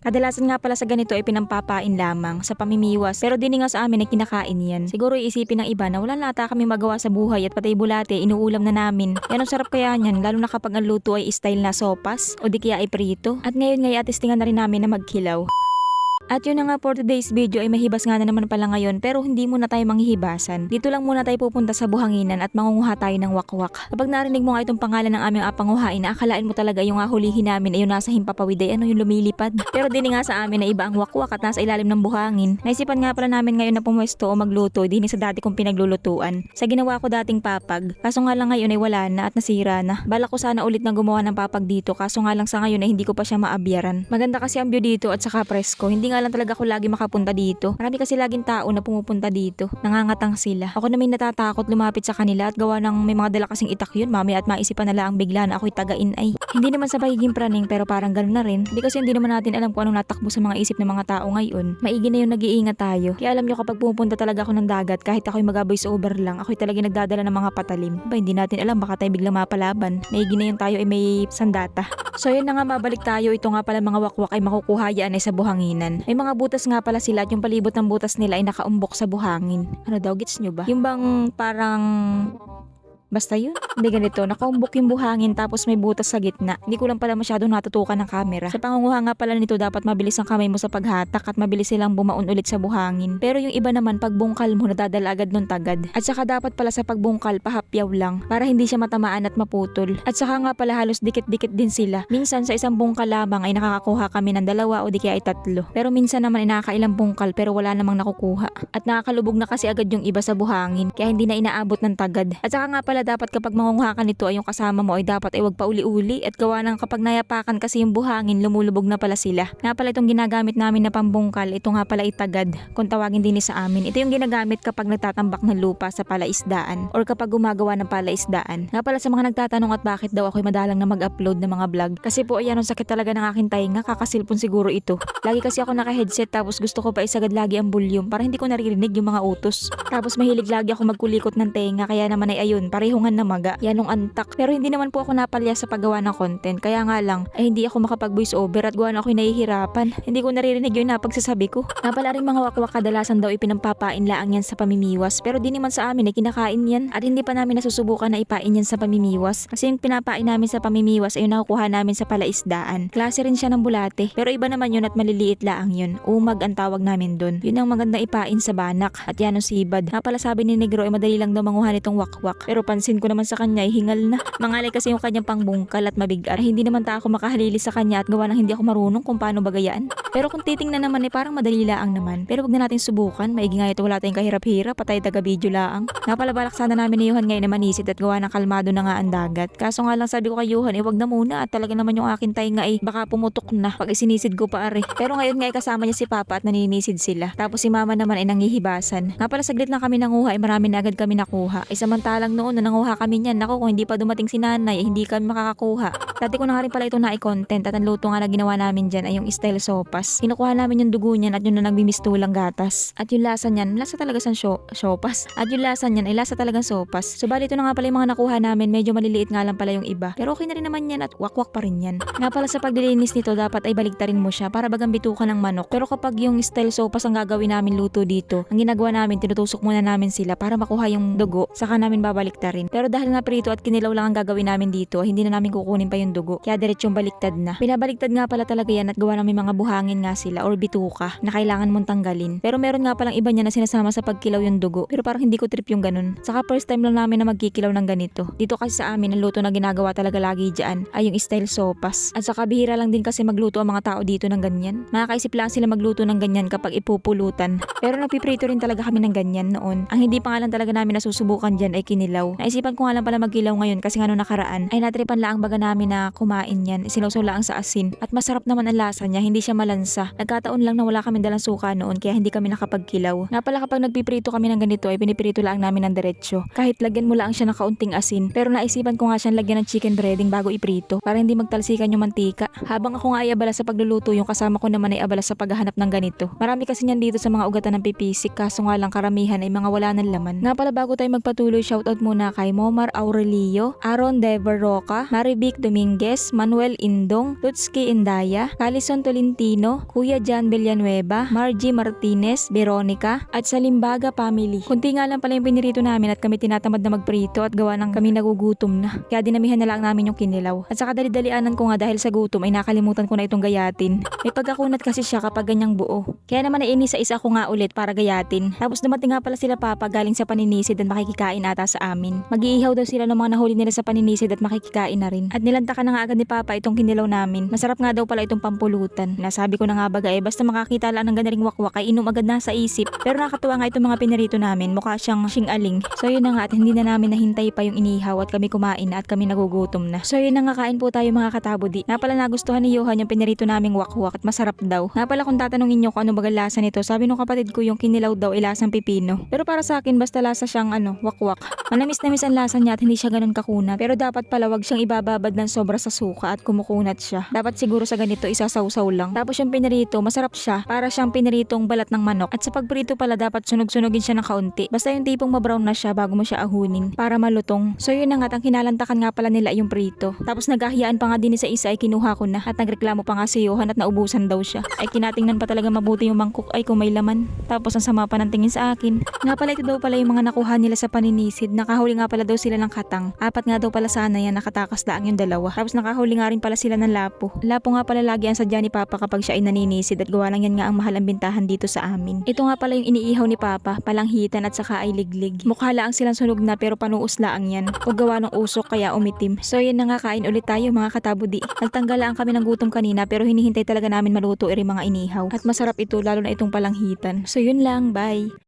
Kadalasan nga pala sa ganito ay pinampapain lamang sa pamimiwas pero di nga sa amin ay kinakain yan. Siguro iisipin ng iba na wala na ata kami magawa sa buhay at patay bulate inuulam na namin. Yan ang sarap kaya niyan lalo na kapag ang luto ay style na sopas o di kaya ay prito. At ngayon nga atistingan na rin namin na magkilaw. At yun na nga for today's video ay mahibas nga na naman pala ngayon pero hindi muna tayo manghihibasan. Dito lang muna tayo pupunta sa buhanginan at mangunguha tayo ng wakwak. Kapag narinig mo nga itong pangalan ng aming apanguhain, akalain mo talaga yung hulihin namin ay yung nasa himpapawid ay ano yung lumilipad. Pero din nga sa amin na iba ang wakwak at nasa ilalim ng buhangin. Naisipan nga pala namin ngayon na pumwesto o magluto din sa dati kong pinaglulutuan. Sa ginawa ko dating papag. Kaso nga lang ngayon ay wala na at nasira na. Balak ko sana ulit na gumawa ng papag dito kaso nga lang sa ngayon ay hindi ko pa siya maabyaran. Maganda kasi ang view dito at saka presko. Hindi nga lang talaga ako lagi makapunta dito. Marami kasi laging tao na pumupunta dito. Nangangatang sila. Ako naman natatakot lumapit sa kanila at gawa ng may mga dala kasing itak yun. Mamaya at maisipan na lang bigla na ako'y tagain ay. Hindi naman sa pagiging praning pero parang gano'n na rin. Hindi kasi hindi naman natin alam kung anong natakbo sa mga isip ng mga tao ngayon. Maigi na yung nag-iingat tayo. Kaya alam nyo kapag pumupunta talaga ako ng dagat kahit ako'y mag-voice over lang, ako'y talaga nagdadala ng mga patalim. Ba hindi natin alam baka tayo biglang mapalaban. Maigi na yung tayo ay may sandata. So yun na nga mabalik tayo. Ito nga pala mga wakwak ay makukuha yan ay sa buhanginan. May mga butas nga pala sila at yung palibot ng butas nila ay nakaumbok sa buhangin. Ano daw, gets nyo ba? Yung bang parang... Basta yun. Hindi ganito, nakaumbok yung buhangin tapos may butas sa gitna. Hindi ko lang pala masyadong natutukan ng camera. Sa pangunguha nga pala nito dapat mabilis ang kamay mo sa paghatak at mabilis silang bumaon ulit sa buhangin. Pero yung iba naman pagbungkal mo nadadala agad nun tagad. At saka dapat pala sa pagbungkal pahapyaw lang para hindi siya matamaan at maputol. At saka nga pala halos dikit-dikit din sila. Minsan sa isang bungkal lamang ay nakakakuha kami ng 2 o di kaya ay 3. Pero minsan naman ay nakakailang bungkal pero wala namang nakukuha. At nakakalubog na kasi agad yung iba sa buhangin kaya hindi na inaabot ng tagad. At saka nga pala dapat kapag mangunguha ka nito ay yung kasama mo ay dapat ay wag pa uli-uli at gawa ng kapag nayapakan kasi yung buhangin lumulubog na pala sila. Nga pala itong ginagamit namin na pambungkal, ito nga pala itagad kung tawagin din sa amin. Ito yung ginagamit kapag nagtatambak ng lupa sa palaisdaan or kapag gumagawa ng palaisdaan. Nga pala sa mga nagtatanong at bakit daw ako'y madalang na mag-upload ng mga vlog kasi po ayan ang sakit talaga ng aking tainga, kakasilpon siguro ito. Lagi kasi ako naka-headset tapos gusto ko pa isagad lagi ang volume para hindi ko naririnig yung mga utos. Tapos mahilig lagi ako magkulikot ng tenga kaya naman ay ayun, parehongan na maga, yanong antak. Pero hindi naman po ako napalya sa paggawa ng content. Kaya nga lang, ay hindi ako makapag-voice over at gawa na ako'y nahihirapan. Hindi ko naririnig yung napagsasabi ko. Nga pala rin mga wakwak kadalasan daw ipinampapain laang yan sa pamimiwas. Pero di naman sa amin ay kinakain yan. At hindi pa namin nasusubukan na ipain yan sa pamimiwas. Kasi yung pinapain namin sa pamimiwas ay yung nakukuha namin sa palaisdaan. Klase rin siya ng bulate. Pero iba naman yun at maliliit laang yun. Umag ang tawag namin dun. Yun ang magandang ipain sa banak. At yan ang sibad. Nga pala sabi ni Negro ay madali lang daw manguha nitong wakwak. Pero pansin ko naman sa kanya ay hingal na. Mangalay kasi yung kanyang pangbungkal at mabigat. Hindi naman ta ako makahalili sa kanya at gawa ng hindi ako marunong kung paano bagayaan. Pero kung titingnan naman ay parang madali laang naman. Pero wag na natin subukan. Maigi nga ito wala tayong kahirap-hirap. Patay taga video laang. Nga pala balak sana namin ni Johan ngayon na manisid at gawa ng kalmado na nga ang dagat. Kaso nga lang sabi ko kay Johan wag na muna at talaga naman yung akin tainga ay baka pumutok na pag isinisid ko pa are. Pero ngayon nga ay kasama niya si Papa at naninisid sila. Tapos si Mama naman ay nanghihibasan. Nga pala saglit lang kami nanguha ay marami na agad kami nakuha. Ay samantalang noon na nanguha kami niyan. Naku, kung hindi pa dumating si nanay, hindi kami makakakuha. Dati ko na nga rin pala ito na-content at ang luto nga na ginawa namin dyan ay yung style sopas. Kinukuha namin yung dugo niyan at yun na nagbimistulang gatas. At yung lasa niyan, lasa talaga sa sopas. At yung lasa niyan ay lasa talagang sopas. So bali ito na nga pala yung mga nakuha namin, medyo maliliit nga lang pala yung iba. Pero okay na rin naman yan at wakwak pa rin yan. Nga pala sa pagdilinis nito, dapat ay baligtarin mo siya para bagang bitukan ng manok. Pero kapag yung style sopas ang gagawin namin luto dito, ang ginagawa namin, tinutusok muna namin sila para makuha yung dugo, saka namin babaliktarin. Pero dahil nga prito at kinilaw lang ang gagawin namin dito, hindi na namin kukunin pa yung dugo. Kaya diretsong baliktad na. Pinabaliktad nga pala talaga yan at gawa ng may mga buhangin nga sila or bituka na kailangan mong tanggalin. Pero meron nga palang iba niya na sinasama sa pagkilaw yung dugo. Pero parang hindi ko trip yung ganun. Saka first time lang namin na magkikilaw ng ganito. Dito kasi sa amin, ang luto na ginagawa talaga lagi dyan ay yung style sopas. At saka bihira lang din kasi magluto ang mga tao dito ng ganyan. Makakaisip lang sila magluto ng ganyan kapag ipupulutan. Pero nagpiprito rin talaga kami ng ganyan noon. Ang hindi pa nga lang talaga namin nasusubukan dyan ay kinilaw. Naisipan ko nga lang pala magkilaw ngayon kasi nga nung nakaraan ay natripan lang baga namin na kumain yan. Sinusulaang sa asin. At masarap naman ang lasa niya, hindi siya malansa. Nagkataon lang na wala kami dalang suka noon kaya hindi kami nakapagkilaw. Nga pala kapag nagpiprito kami ng ganito ay piniprito lang namin ng diretsyo. Kahit lagyan mo lang siya ng kaunting asin. Pero naisipan ko nga siyang lagyan ng chicken breading bago iprito para hindi magtalsikan yung mantika. Habang ako nga ay abala sa pagluluto, yung kasama ko naman ay abala sa paghahanap ng ganito. Marami kasi niyan dito sa mga ugatan ng pipisik kaso nga lang karamihan ay mga wala ng laman. Nga pala bago tayo magpatuloy, shoutout muna kay Momar Aurelio, Aaron Dever Roca, Marivic Dominguez, Manuel Indong, Lutski Indaya, Calison Tolentino, Kuya Jan Villanueva, Margie Martinez, Veronica, at sa Limbaga family. Kunti nga lang pala yung pinirito namin at kami tinatamad na magprito at gawa ng kami nagugutom na. Kaya dinamihan na lang namin yung kinilaw. At sa kadali-dalianan ko nga dahil sa gutom ay nakalimutan ko na itong gayatin. May pagkakunat kasi siya kapag ganyang buo. Kaya naman ay inisa-isa ko nga ulit para gayatin. Tapos dumating nga pala sila papa galing sa paninisid at makikikain ata sa amin. Mag-iihaw daw sila ng mga nahuli nila sa paninisid at makikikain na rin. At nilantakan na nga agad ni papa itong kinilaw namin. Masarap nga daw pala itong pampulutan. Nasabi ko na nga baga basta makakita lang ng ganaring wakwak ay inom agad na sa isip. Pero nakatuwa nga itong mga pinirito namin. Mukha siyang sing-aling. So yun na nga at hindi na namin nahintay pa yung inihaw at kami kumain na at kami nagugutom na. So yun na nga kain po tayo mga katabudi. Nga pala nagustuhan ni Johan yung pinirito naming wakwak at masarap daw. Nga pala kung tatanungin nyo kung ano baga lasa nito, sabi nung kapatid ko yung kinilaw daw ay lasang pipino. Pero para sa akin basta lasa siyang wakwak. Manamis-namis ang lasa niya at hindi siya ganun kakunat. Pero dapat pala wag siyang ibababad ng sobra sa suka at kumukunat siya. Dapat siguro sa ganito isasawsaw lang. Tapos yung pinirito masarap siya para siyang piniritong balat ng manok. At sa pagprito pala dapat sunog-sunogin siya ng kaunti. Basta yung tipong mabrown na siya bago mo siya ahunin para malutong. So yun na nga ang kinalantakan nga pala nila yung prito. Tapos nagahiyaan pa nga din sa isa ay kinuha ko na at nagreklamo pa nga si Johan at naubusan daw siya. Ay kinatingnan pa talaga mabuti yung mangkok ay kung may laman. Tapos ang sama pa ng tingin sa akin. Nga pala ito daw pala yung mga nakuha nila sa paninisid. Nakahuli nga pala daw sila ng katang. 4 nga daw pala sana yan, nakatakas lang yung 2. Tapos nakahuli nga rin pala sila ng lapo. Lapo nga pala lagi ang sadya ni Papa kapag siya ay naninisid at gawa lang yan nga ang mahal ang bintahan dito sa amin. Ito nga pala yung iniihaw ni Papa, palanghitan at saka ay liglig. Mukha laang silang sunog na pero panuos laang yan. O gawa ng usok kaya umitim. So yun na nga kain ulit tayo mga katabudi. Nagtanggal lang kami ng gutom kanina pero hinihintay talaga namin maluto iri mga inihaw. At masarap ito lalo na itong palanghitan. So yun lang, bye!